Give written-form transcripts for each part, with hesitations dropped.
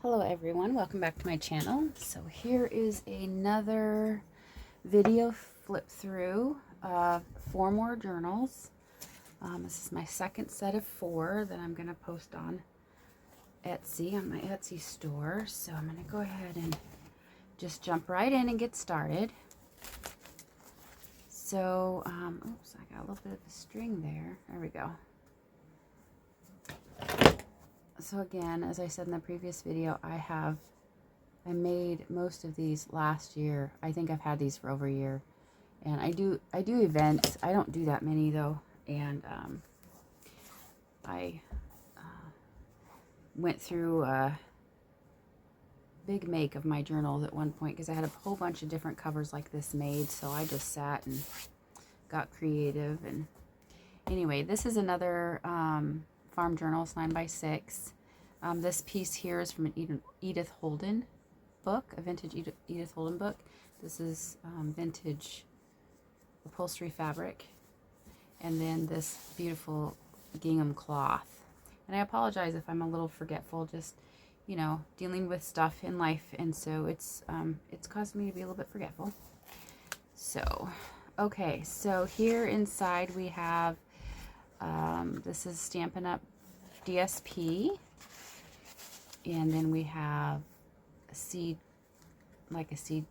Hello everyone, welcome back to my channel. So here is another video flip through of 4 more journals. This is my second set of 4 that I'm going to post on Etsy, on my Etsy store. So I'm going to go ahead and just jump right in and get started. So, oops, I got a little bit of a string there. There we go. So again, as I said in the previous video, I made most of these last year. I think I've had these for over a year, and I do events. I don't do that many though, and I went through a big make of my journals at one point because I had a whole bunch of different covers like this made. So I just sat and got creative. And anyway, this is another farm journal. It's 9x6. This piece here is from an Edith Holden book, a vintage Edith Holden book. This is vintage upholstery fabric, and then this beautiful gingham cloth. And I apologize if I'm a little forgetful, just, you know, dealing with stuff in life, and so it's caused me to be a little bit forgetful. So, okay, so here inside we have, this is Stampin' Up! DSP, and then we have a seed, like a seed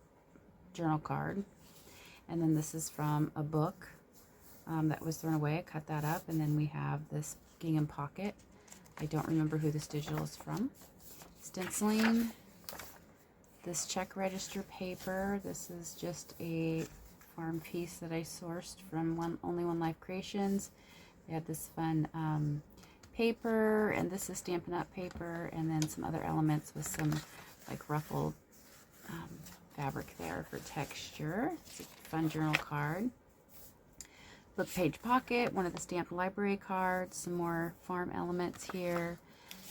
journal card, and then this is from a book that was thrown away. I cut that up, and then we have this gingham pocket. I don't remember who this digital is from. Stenciling, this check register paper. This is just a farm piece that I sourced from Only One Life Creations. They had this fun paper, and this is Stampin' Up! Paper, and then some other elements with some like ruffled fabric there for texture. It's a fun journal card. Book page pocket, one of the stamped library cards, some more farm elements here.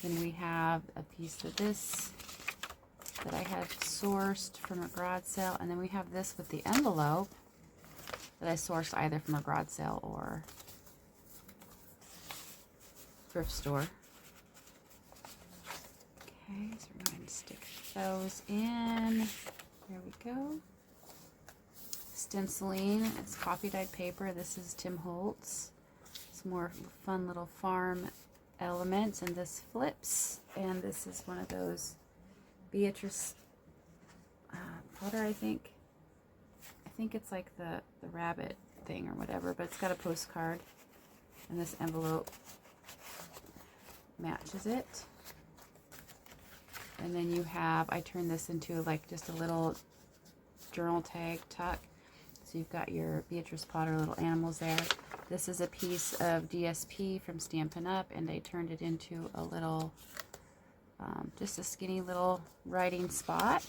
Then we have a piece of this that I had sourced from a garage sale, and then we have this with the envelope that I sourced either from a garage sale or thrift store. Okay, so we're going to stick those in. There we go. Stenciling, it's coffee dyed paper. This is Tim Holtz. Some more fun little farm elements, and this flips, and this is one of those Beatrice Potter, I think it's like the rabbit thing or whatever, but it's got a postcard, and this envelope matches it. And then you have, I turned this into like just a little journal tag tuck. So you've got your Beatrice Potter little animals there. This is a piece of DSP from Stampin' Up! And I turned it into a little, just a skinny little writing spot.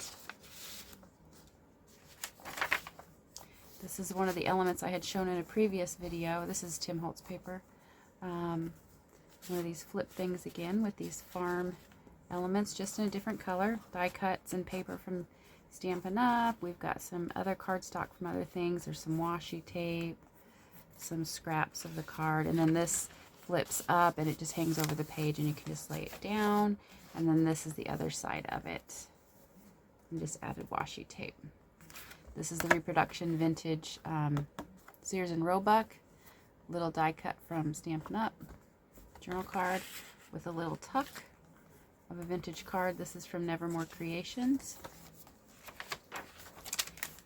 This is one of the elements I had shown in a previous video. This is Tim Holtz paper. One of these flip things again with these farm elements, just in a different color. Die cuts and paper from Stampin' Up! We've got some other cardstock from other things. There's some washi tape, some scraps of the card, and then this flips up and it just hangs over the page, and you can just lay it down. And then this is the other side of it. And just added washi tape. This is the reproduction vintage Sears and Roebuck little die cut from Stampin' Up! Journal card with a little tuck of a vintage card. This is from Nevermore Creations.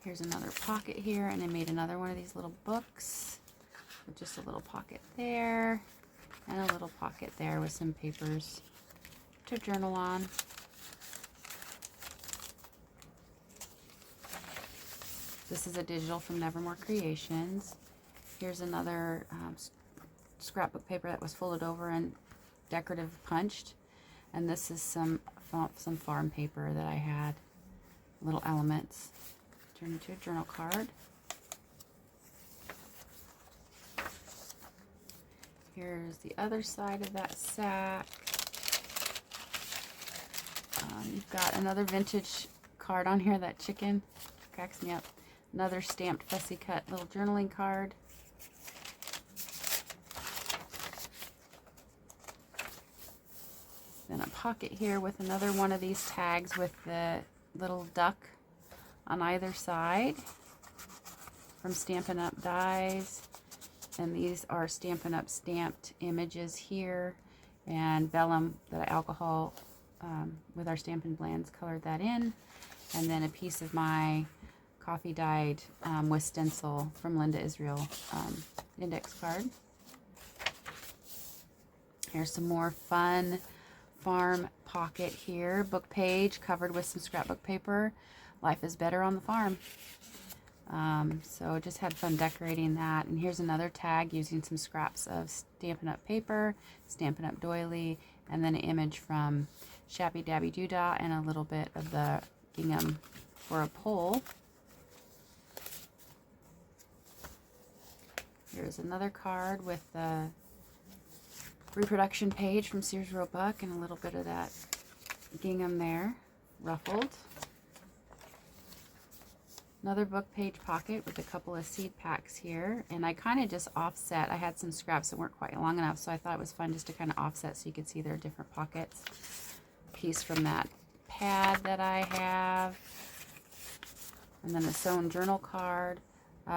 Here's another pocket here, and I made another one of these little books with just a little pocket there and a little pocket there with some papers to journal on. This is a digital from Nevermore Creations. Here's another scrapbook paper that was folded over and decorative punched, and this is some farm paper that I had, little elements turned into a journal card. Here's the other side of that sack. You've got another vintage card on here. That chicken cracks me up. Another stamped fussy cut little journaling card. Then a pocket here with another one of these tags with the little duck on either side from Stampin' Up! Dies. And these are Stampin' Up! Stamped images here, and vellum that alcohol with our Stampin' Blends colored that in. And then a piece of my coffee dyed with stencil from Linda Israel index card. Here's some more fun farm pocket here. Book page covered with some scrapbook paper. Life is better on the farm. So just had fun decorating that. And here's another tag using some scraps of Stampin' Up! Paper, Stampin' Up! Doily, and then an image from Shabby Dabby Doodah and a little bit of the gingham for a pole. Here's another card with the reproduction page from Sears Roebuck and a little bit of that gingham there, ruffled. Another book page pocket with a couple of seed packs here, and I kind of just offset. I had some scraps that weren't quite long enough, so I thought it was fun just to kind of offset so you could see there are different pockets. Piece from that pad that I have, and then a sewn journal card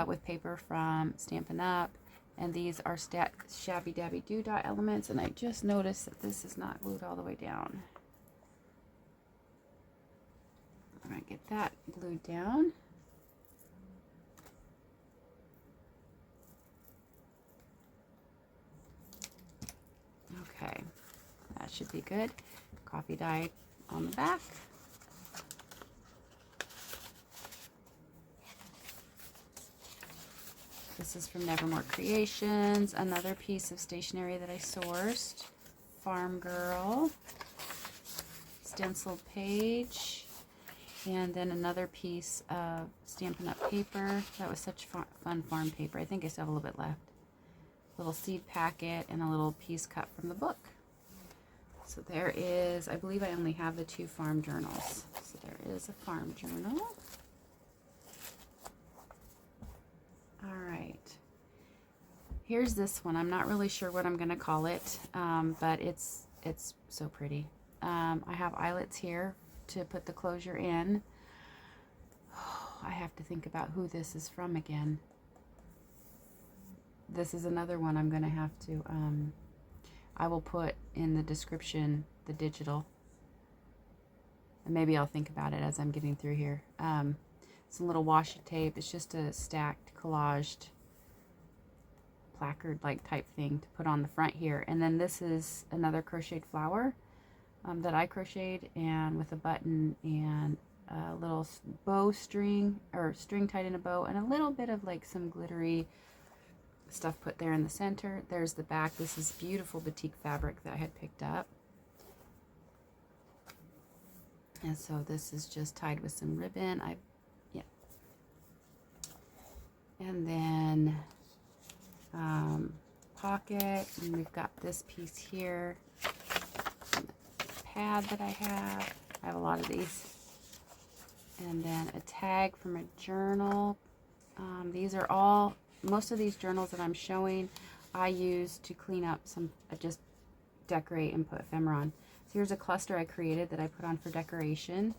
with paper from Stampin' Up! And these are Shabby Dabby Doodah elements, and I just noticed that this is not glued all the way down. I'm going to get that glued down. Okay, that should be good. Coffee dye on the back. This is from Nevermore Creations. Another piece of stationery that I sourced. Farm Girl. Stenciled page. And then another piece of Stampin' Up! Paper. That was such fun farm paper. I think I still have a little bit left. Little seed packet and a little piece cut from the book. So there is, I believe I only have the 2 farm journals. So there is a farm journal. All right. Here's this one. I'm not really sure what I'm going to call it, but it's so pretty. I have eyelets here to put the closure in. Oh, I have to think about who this is from again. This is another one I'm going to have to, I will put in the description the digital. And maybe I'll think about it as I'm getting through here. Some little washi tape. It's just a stacked, collaged, placard-like type thing to put on the front here. And then this is another crocheted flower that I crocheted, and with a button and a little bow string, or string tied in a bow, and a little bit of like some glittery stuff put there in the center. There's the back. This is beautiful batik fabric that I had picked up. And so this is just tied with some ribbon. And then pocket, and we've got this piece here, pad that I have. I have a lot of these. And then a tag from a journal. These are all, most of these journals that I'm showing, I use to clean up some, just decorate and put ephemera on. So here's a cluster I created that I put on for decoration.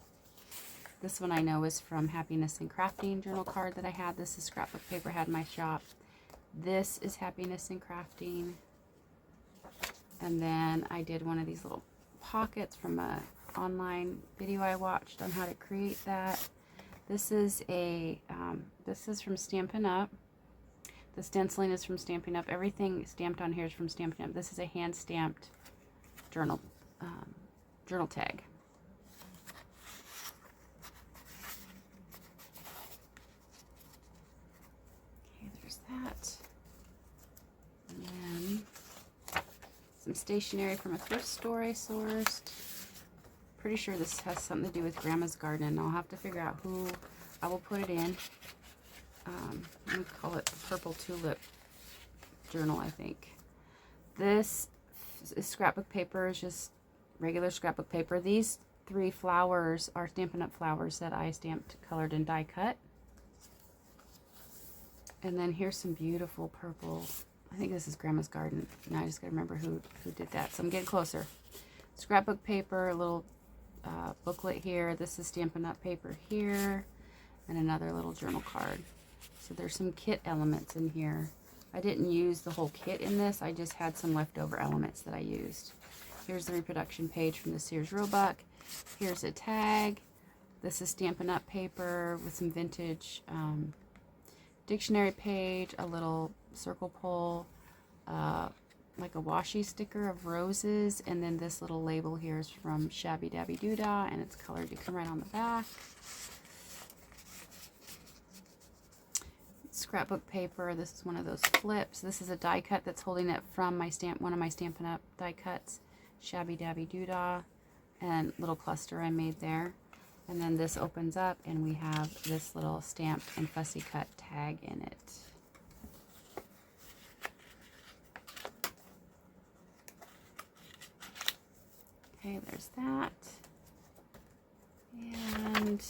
This one I know is from Happiness and Crafting journal card that I had. This is scrapbook paper I had in my shop. This is Happiness and Crafting. And then I did one of these little pockets from a online video I watched on how to create that. This is a, this is from Stampin' Up. The stenciling is from Stampin' Up. Everything stamped on here is from Stampin' Up. This is a hand-stamped journal, journal tag. Okay, there's that. And then some stationery from a thrift store I sourced. Pretty sure this has something to do with Grandma's Garden. I'll have to figure out who I will put it in. I'm going to call it the Purple Tulip Journal, I think. This is scrapbook paper. It's just regular scrapbook paper. These 3 flowers are Stampin' Up! Flowers that I stamped, colored, and die cut. And then here's some beautiful purple. I think this is Grandma's Garden. Now I just got to remember who did that. So I'm getting closer. scrapbook paper, a little booklet here. This is Stampin' Up! Paper here, and another little journal card. So there's some kit elements in here. I didn't use the whole kit in this. I just had some leftover elements that I used. Here's the reproduction page from the Sears Roebuck. Here's a tag. This is Stampin' Up! Paper with some vintage dictionary page, a little circle pull, like a washi sticker of roses, and then this little label here is from Shabby Dabby Doodah, and it's colored. You come right on the back. Scrapbook paper. This is one of those flips. This is a die cut that's holding it from my one of my Stampin' Up! Die cuts, Shabby Dabby Doodah, and little cluster I made there. And then this opens up, and we have this little stamped and fussy cut tag in it. Okay, there's that. And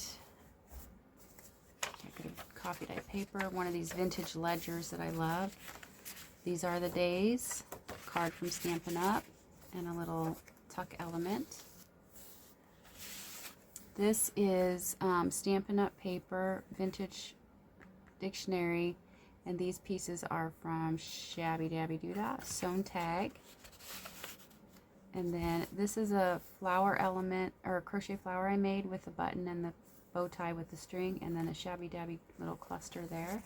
coffee dye paper, one of these vintage ledgers that I love. These are the days, card from Stampin' Up! And a little tuck element. This is Stampin' Up! Paper, vintage dictionary, and these pieces are from Shabby Dabby Doodah, sewn tag. And then this is a flower element, or a crochet flower I made with a button and the bow tie with the string, and then a Shabby Dabby little cluster there.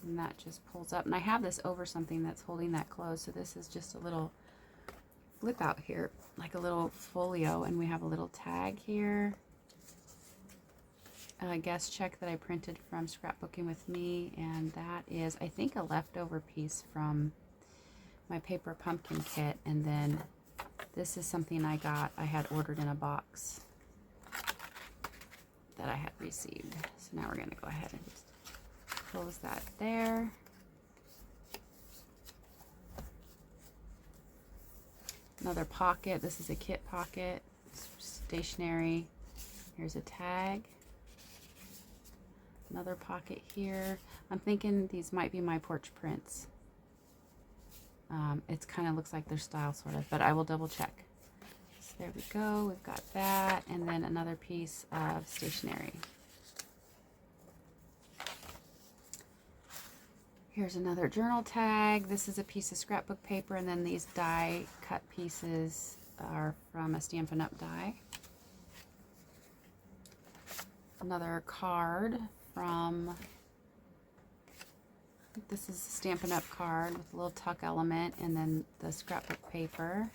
And that just pulls up. And I have this over something that's holding that closed, so this is just a little flip out here, like a little folio, and we have a little tag here. A guest check that I printed from Scrapbooking with Me, and that is, I think, a leftover piece from my paper pumpkin kit. And then this is something I had ordered in a box that I had received. So now we're going to go ahead and just close that there. Another pocket. This is a kit pocket. It's stationery. Here's a tag. Another pocket here. I'm thinking these might be my porch prints. It kind of looks like their style, sort of, but I will double check. So there we go. We've got that, and then another piece of stationery. Here's another journal tag. This is a piece of scrapbook paper, and then these die cut pieces are from a Stampin' Up! Die. Another card from, this is a Stampin' Up! Card with a little tuck element, and then the scrapbook paper.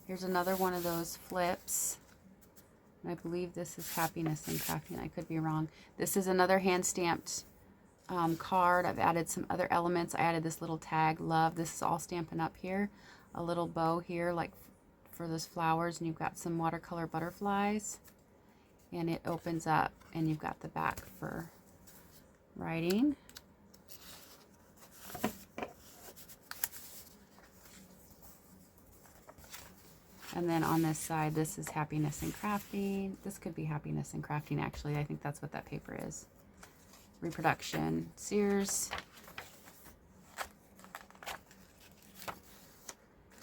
Here's another one of those flips. I believe this is Happiness and Crafting. I could be wrong. This is another hand stamped card. I've added some other elements. I added this little tag, love. This is all Stampin' Up! Here. A little bow here, like for those flowers, and you've got some watercolor butterflies. And it opens up, and you've got the back for writing. And then on this side, this is Happiness and Crafting. This could be Happiness and Crafting, actually. I think that's what that paper is. Reproduction, Sears.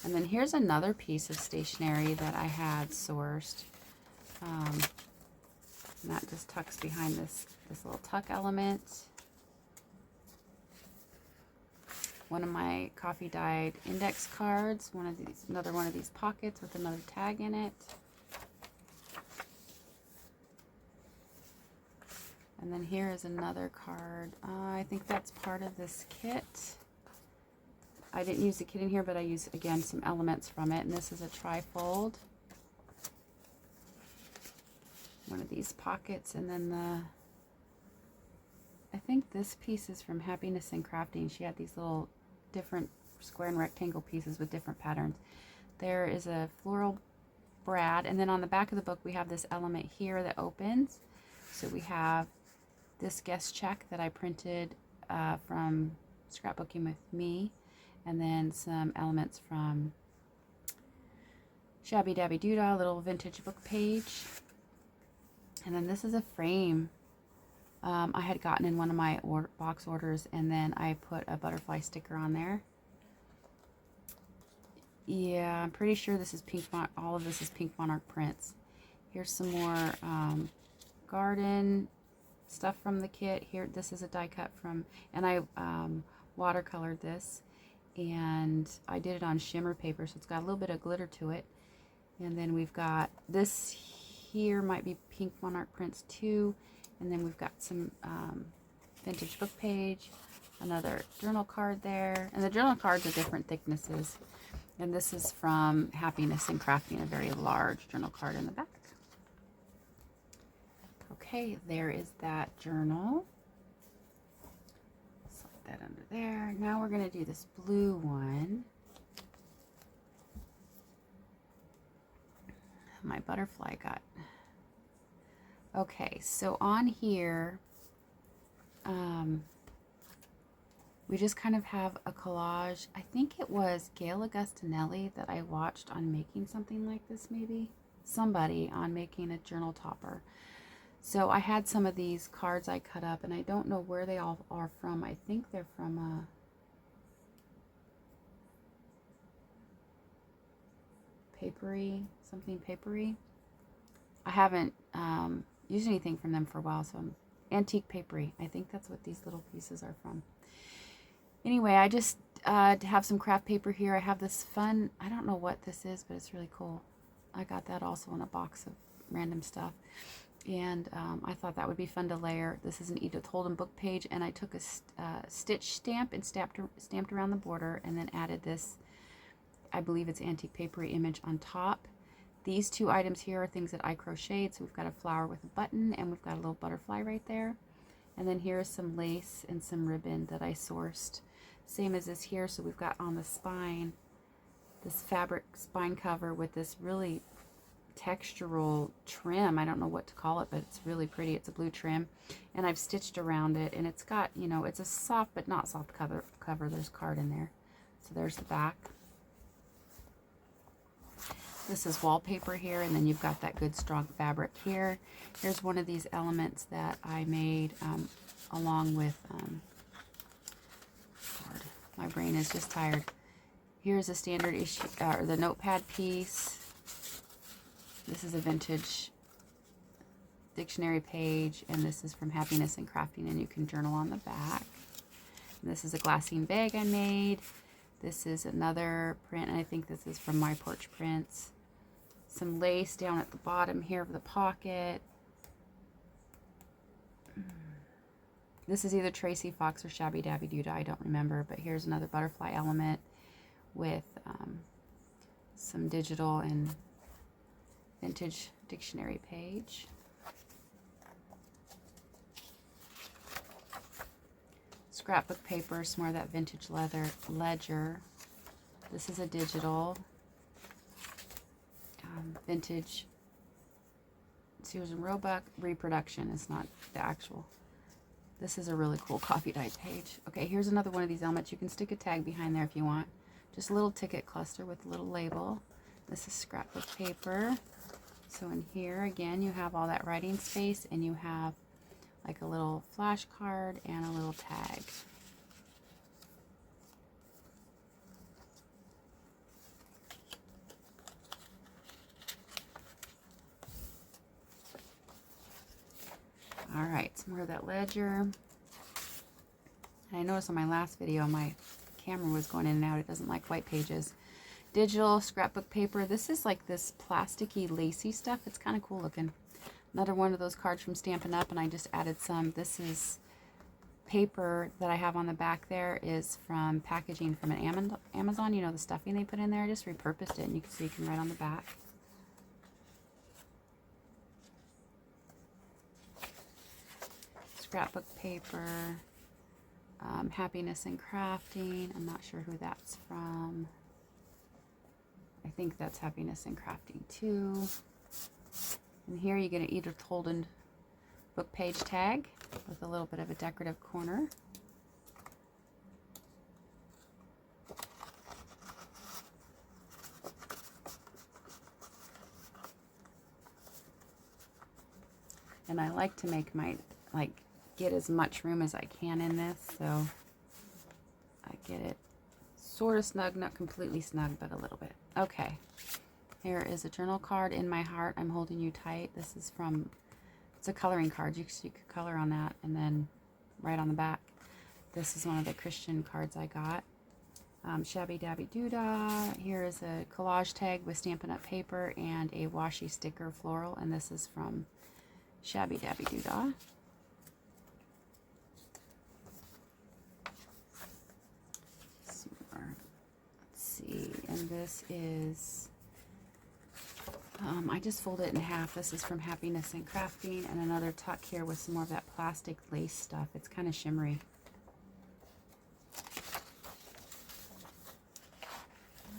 And then here's another piece of stationery that I had sourced. And that just tucks behind this little tuck element. One of my coffee dyed index cards, another one of these pockets with another tag in it. And then here is another card. I think that's part of this kit. I didn't use the kit in here, but I used, again, some elements from it. And this is a trifold. One of these pockets, and then I think this piece is from Happiness and Crafting. She had these little different square and rectangle pieces with different patterns. There is a floral brad, and then on the back of the book we have this element here that opens. So we have this guest check that I printed from Scrapbooking with Me, and then some elements from Shabby Dabby Doodah, little vintage book page. And then this is a frame I had gotten in one of my box orders, and then I put a butterfly sticker on there. Yeah, I'm pretty sure this is all of this is Pink Monarch prints. Here's some more garden stuff from the kit. Here, this is a die cut from, and I watercolored this, and I did it on shimmer paper, so it's got a little bit of glitter to it. And then we've got this here, might be Pink Monarch prints too. And then we've got some vintage book page, another journal card there, and the journal cards are different thicknesses. And this is from Happiness and Crafting, a very large journal card in the back. Okay, there is that journal. Slide that under there. Now we're going to do this blue one. My butterfly got... Okay, so on here, we just kind of have a collage. I think it was Gail Augustinelli that I watched on making something like this, maybe. Somebody on making a journal topper. So I had some of these cards I cut up, and I don't know where they all are from. I think they're from papery, something papery. I haven't used anything from them for a while, so antique papery. I think that's what these little pieces are from. Anyway, I just have some craft paper here. I have this fun, I don't know what this is, but it's really cool. I got that also in a box of random stuff. And I thought that would be fun to layer. This is an Edith Holden book page, and I took a stitch stamp and stamped around the border, and then added this, I believe it's antique papery image on top. These two items here are things that I crocheted. So we've got a flower with a button, and we've got a little butterfly right there. And then here's some lace and some ribbon that I sourced. Same as this here. So we've got on the spine, this fabric spine cover with this really textural trim. I don't know what to call it, but it's really pretty. It's a blue trim, and I've stitched around it, and it's got, you know, it's a soft but not soft cover. There's card in there. So there's the back. This is wallpaper here, and then you've got that good strong fabric here. Here's one of these elements that I made along with, Lord, my brain is just tired. Here's a standard issue, the notepad piece. This is a vintage dictionary page, and this is from Happiness and Crafting, and you can journal on the back. And this is a glassine bag I made. This is another print, and I think this is from My Porch Prints. Some lace down at the bottom here of the pocket. This is either Tracy Fox or Shabby Dabby Doodah, I don't remember, but here's another butterfly element with some digital and vintage dictionary page. Scrapbook paper, some more of that vintage leather ledger. This is a digital vintage Susan Roebuck reproduction. It's not the actual. This is a really cool coffee dyed page. Okay, here's another one of these elements. You can stick a tag behind there if you want. Just a little ticket cluster with a little label. This is scrapbook paper. So in here, again, you have all that writing space, and you have like a little flash card and a little tag. All right, some more of that ledger. And I noticed on my last video, my camera was going in and out. It doesn't like white pages. Digital scrapbook paper. This is like this plasticky, lacy stuff. It's kind of cool looking. Another one of those cards from Stampin' Up, and I just added some. This is paper that I have on the back there is from packaging from an Amazon. You know, the stuffing they put in there. I just repurposed it, and you can see you can write on the back. Scrapbook paper. Happiness and Crafting. I'm not sure who that's from. I think that's Happiness and Crafting too. And here you get an Edith Holden book page tag with a little bit of a decorative corner. And I like to make my, get as much room as I can in this, so I get it sort of snug, not completely snug, but a little bit. Okay, here is a journal card, In My Heart, I'm Holding You Tight. This is from, it's a coloring card. You could color on that, and then right on the back. This is one of the Christian cards I got. Shabby Dabby Doodah. Here is a collage tag with Stampin' Up! Paper and a washi sticker floral, and this is from Shabby Dabby Doodah. Let's see, and this is, I just folded it in half. This is from Happiness and Crafting, and another tuck here with some more of that plastic lace stuff. It's kind of shimmery.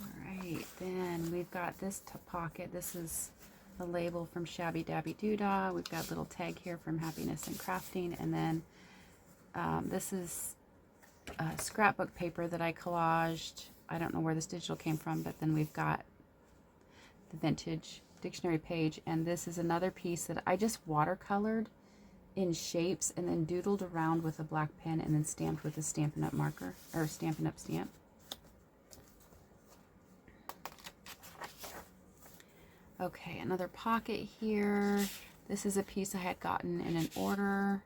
Alright, then we've got this pocket. This is the label from Shabby Dabby Doodah. We've got a little tag here from Happiness and Crafting, and then this is scrapbook paper that I collaged. I don't know where this digital came from, but then we've got the vintage dictionary page, and this is another piece that I just watercolored in shapes and then doodled around with a black pen and then stamped with a Stampin' Up! Marker, or Stampin' Up! Stamp. Okay, another pocket here. This is a piece I had gotten in an order.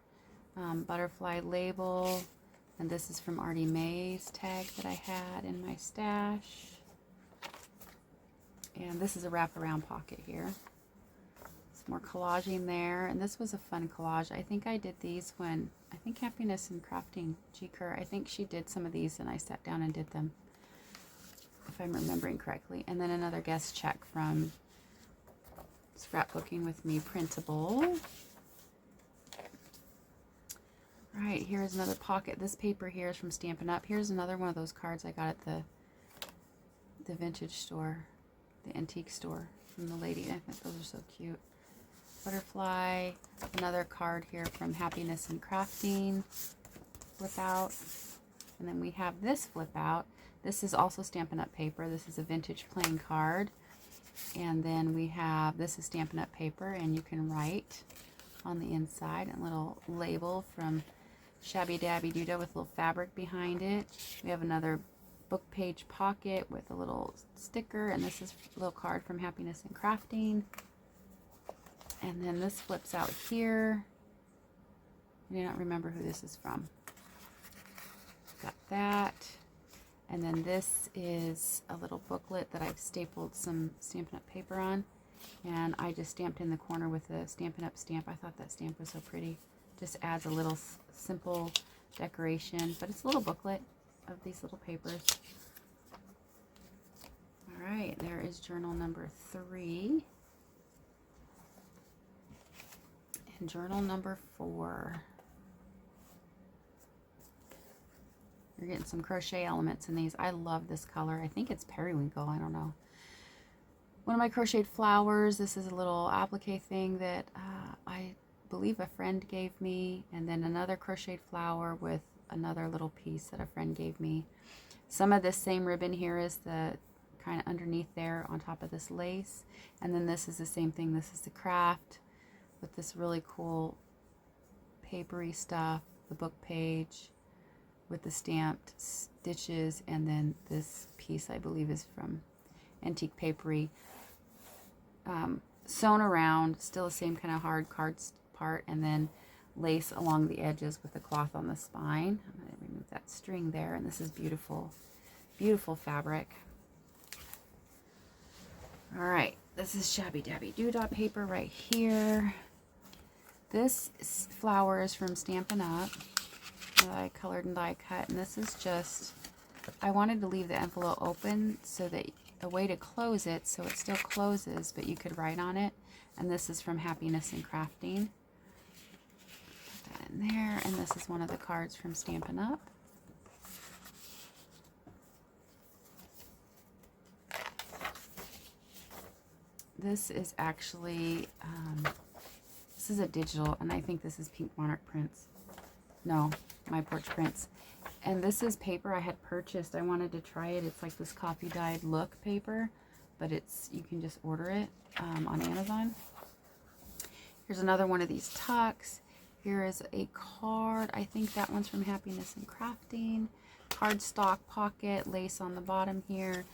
Butterfly label. And this is from Artie May's tag that I had in my stash. And this is a wraparound pocket here. Some more collaging there. And this was a fun collage. I think I did these when, I think Happiness and Crafting, G. Kerr, I think she did some of these and I sat down and did them, if I'm remembering correctly. And then another guest check from Scrapbooking with Me Printable. Right, here's another pocket. This paper here is from Stampin' Up! Here's another one of those cards I got at the vintage store, the antique store from the lady. I think those are so cute. Butterfly. Another card here from Happiness and Crafting. Flip out. And then we have this flip out. This is also Stampin' Up! Paper. This is a vintage playing card. And then we have, this is Stampin' Up! Paper, and you can write on the inside. A little label from Shabby Dabby Doodah with a little fabric behind it. We have another book page pocket with a little sticker, and this is a little card from Happiness and Crafting. And then this flips out here. I do not remember who this is from. Got that. And then this is a little booklet that I've stapled some Stampin' Up! Paper on. And I just stamped in the corner with a Stampin' Up! Stamp. I thought that stamp was so pretty. Just adds a little simple decoration. But it's a little booklet of these little papers. Alright, there is journal number 3. And journal number 4. You're getting some crochet elements in these. I love this color. I think it's periwinkle. I don't know. One of my crocheted flowers. This is a little applique thing that I believe a friend gave me. And then another crocheted flower with another little piece that a friend gave me. Some of this same ribbon here is the kind of underneath there on top of this lace. And then this is the same thing. This is the craft with this really cool papery stuff. The book page with the stamped stitches. And then this piece I believe is from Antique Papery. Sewn around, still the same kind of hard card part, and then lace along the edges with the cloth on the spine. I'm going to remove that string there, and this is beautiful, beautiful fabric. All right, this is Shabby Dabby Doodah paper right here. This flower is from Stampin' Up! That I colored and die cut, and this is just, I wanted to leave the envelope open so that a way to close it so it still closes, but you could write on it. And this is from Happiness and Crafting. Put that in there. And this is one of the cards from Stampin' Up! This is actually, this is a digital, and I think this is Pink Monarch Prints. No, My Porch Prints. And this is paper I had purchased. I wanted to try it. It's like this coffee dyed look paper, but it's, you can just order it on Amazon. Here's another one of these tucks. Here is a card. I think that one's from Happiness and Crafting. cardstock pocket, lace on the bottom here,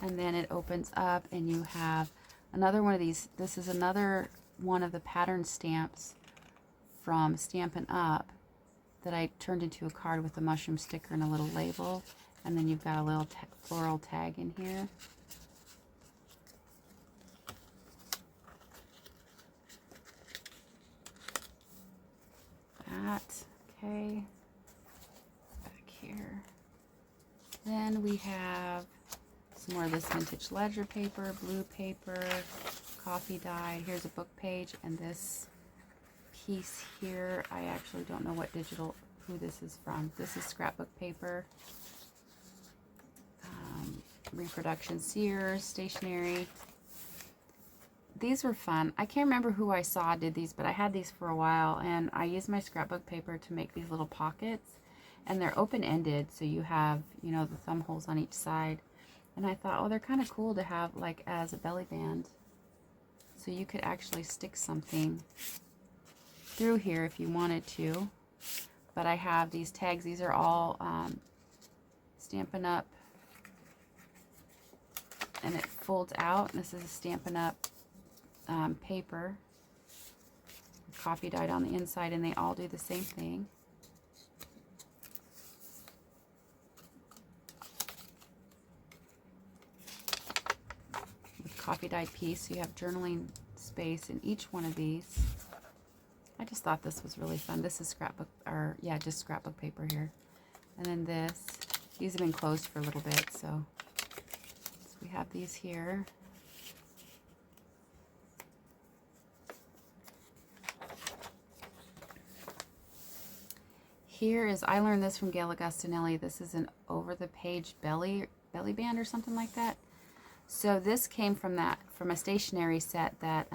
and then it opens up and you have another one of these. This is another one of the pattern stamps from Stampin' Up! That I turned into a card with a mushroom sticker and a little label. And then you've got a little floral tag in here. That, okay. Back here. Then we have some more of this vintage ledger paper, blue paper, coffee dyed. Here's a book page, and this piece here, I actually don't know what who this is from. This is scrapbook paper. Reproduction Sears, stationery. These were fun. I can't remember who I saw did these, but I had these for a while, and I used my scrapbook paper to make these little pockets, and they're open-ended, so you have, you know, the thumb holes on each side. And I thought, oh, they're kind of cool to have like as a belly band. So you could actually stick something through here if you wanted to. But I have these tags. These are all Stampin' Up! And it folds out. This is a Stampin' Up! Paper. Coffee dyed on the inside, and they all do the same thing. With coffee dyed piece, so you have journaling space in each one of these. I just thought this was really fun. This is scrapbook, or yeah, just scrapbook paper here. And then this, these have been closed for a little bit, so we have these here. Here is, I learned this from Gail Augustinelli. This is an over-the-page belly band or something like that. So this came from a stationery set that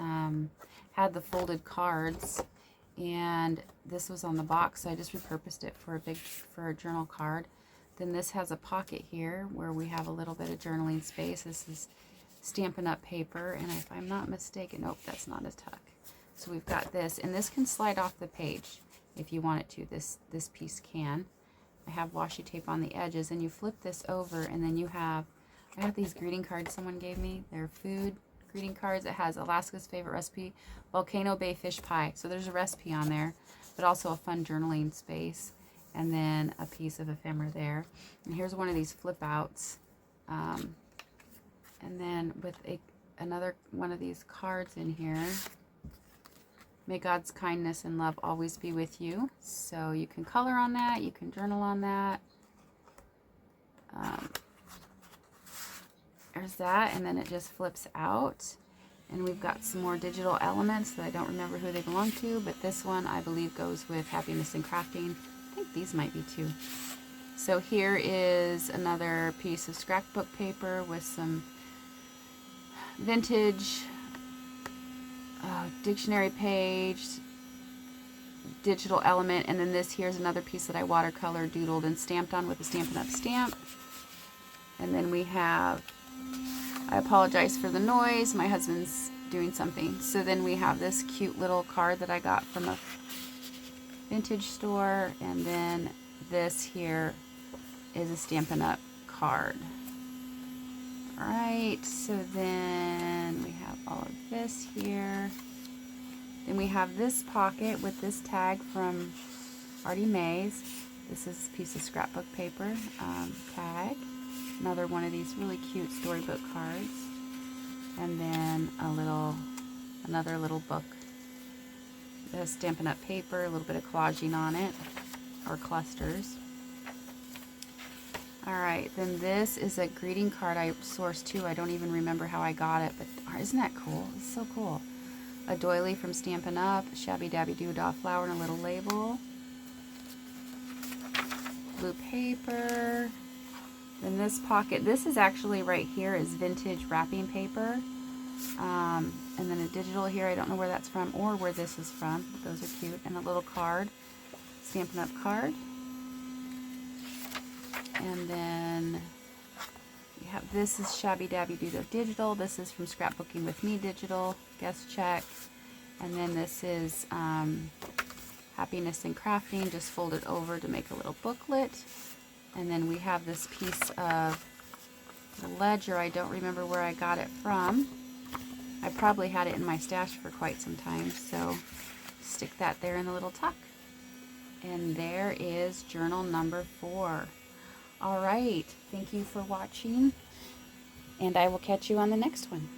had the folded cards, and this was on the box, so I just repurposed it for a journal card. Then this has a pocket here where we have a little bit of journaling space. This is Stampin' Up! Paper, and if I'm not mistaken, nope, that's not a tuck. So we've got this, and this can slide off the page if you want it to. This piece can. I have washi tape on the edges, and you flip this over, and then I have these greeting cards someone gave me. They're food greeting cards. It has Alaska's favorite recipe, Volcano Bay fish pie. So there's a recipe on there, but also a fun journaling space. And then a piece of ephemera there. And here's one of these flip outs. And then with another one of these cards in here. May God's kindness and love always be with you. So you can color on that. You can journal on that. There's that. And then it just flips out. And we've got some more digital elements that I don't remember who they belong to. But this one, I believe, goes with Happiness in Crafting. I think these might be too. So here is another piece of scrapbook paper with some vintage dictionary page, digital element, and then this here's another piece that I watercolor doodled and stamped on with a Stampin' Up! Stamp. And then we have, I apologize for the noise, my husband's doing something. So then we have this cute little card that I got from a vintage store, and then this here is a Stampin' Up! Card. Alright, so then we have all of this here. Then we have this pocket with this tag from Artie Mays. This is a piece of scrapbook paper tag. Another one of these really cute storybook cards. And then another little book. It has Stampin' Up! Paper, a little bit of collaging on it, or clusters. Alright, then this is a greeting card I sourced too. I don't even remember how I got it, but isn't that cool? It's so cool. A doily from Stampin' Up!, Shabby Dabby Doo-Dah flower and a little label. Blue paper. Then this pocket, this is actually right here is vintage wrapping paper. And then a digital here, I don't know where that's from or where this is from. Those are cute. And a little card, Stampin' Up! Card. And then we have, this is Shabby Dabby Doo-Dah Digital. This is from Scrapbooking with Me Digital, guest check. And then this is Happiness in Crafting, just folded over to make a little booklet. And then we have this piece of the ledger. I don't remember where I got it from. I probably had it in my stash for quite some time, so stick that there in the little tuck. And there is journal number 4. All right, thank you for watching, and I will catch you on the next one.